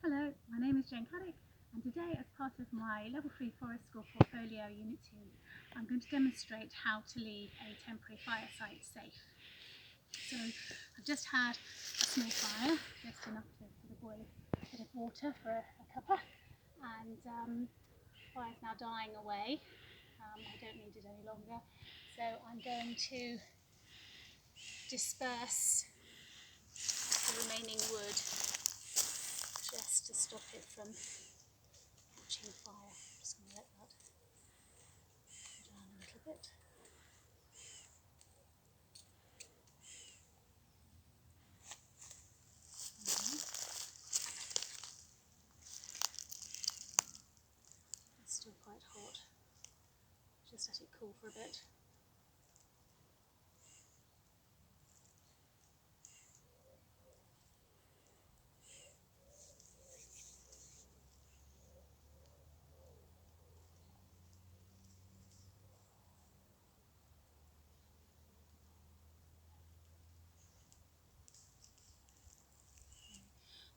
Hello, my name is Jane Caddick, and today, as part of my Level 3 Forest School Portfolio Unit 2, I'm going to demonstrate how to leave a temporary fire site safe. So I've just had a small fire, just enough to sort of boil a bit of water for a cuppa, and the fire's now dying away. I don't need it any longer, so I'm going to disperse the remaining wood just to stop it from catching fire. I'm just going to let that go down a little bit. It's still quite hot. Just let it cool for a bit.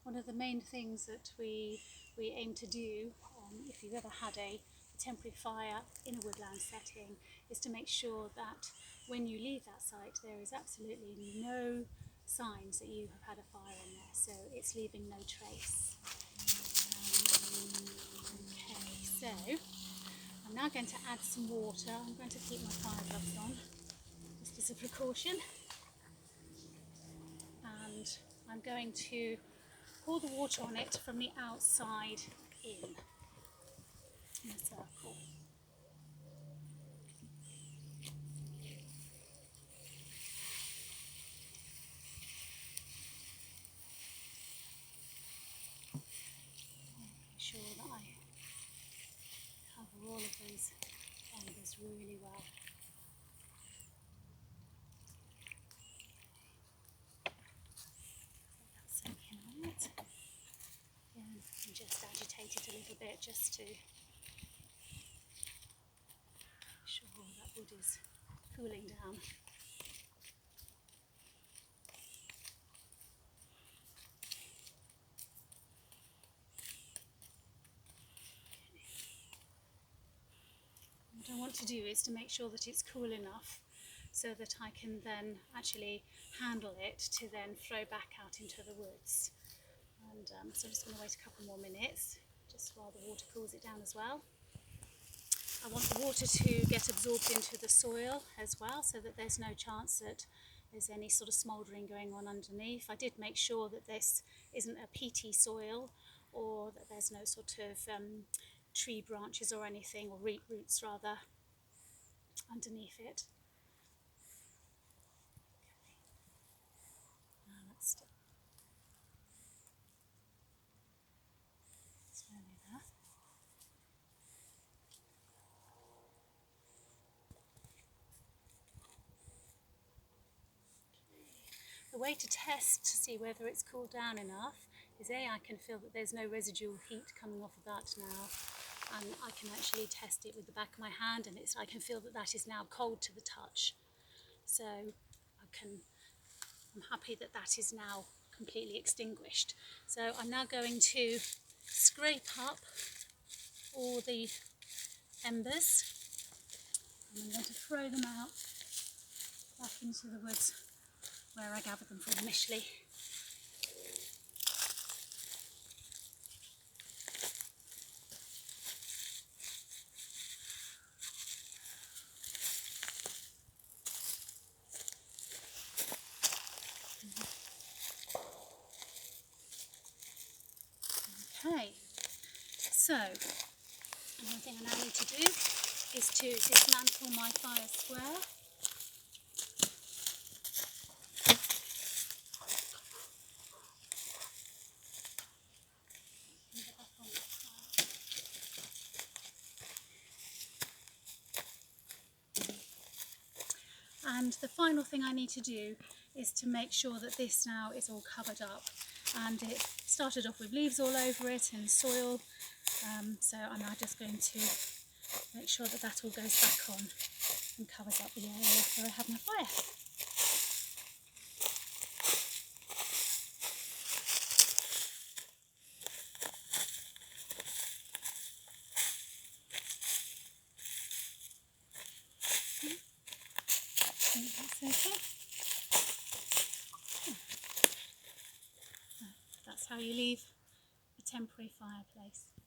One of the main things that we aim to do, if you've ever had a temporary fire in a woodland setting, is to make sure that when you leave that site there is absolutely no signs that you have had a fire in there, so it's leaving no trace. Okay, so I'm now going to add some water. I'm going to keep my fire gloves on just as a precaution, and I'm going to pour the water on it from the outside in a circle. Making sure that I cover all of those embers really well. Let that soak in a minute. And just agitate it a little bit just to make sure that wood is cooling down. What I want to do is to make sure that it's cool enough so that I can then actually handle it to then flow back out into the woods. And so I'm just going to wait a couple more minutes just while the water cools it down as well. I want the water to get absorbed into the soil as well, so that there's no chance that there's any sort of smouldering going on underneath. I did make sure that this isn't a peaty soil, or that there's no sort of tree branches or anything, or roots rather, underneath it. Okay. Now let's stop. It's nearly there. The way to test to see whether it's cooled down enough is I can feel that there's no residual heat coming off of that now, and I can actually test it with the back of my hand, and I can feel that that is now cold to the touch. So I'm happy that that is now completely extinguished. So I'm now going to scrape up all the embers, and I'm going to throw them out back into the woods where I gathered them from initially. Okay, so another thing I now need to do is to dismantle my fire square. And the final thing I need to do is to make sure that this now is all covered up, and it started off with leaves all over it and soil, so I'm now just going to make sure that that all goes back on and covers up the area where I have my fire. That's okay. That's how you leave a temporary fireplace.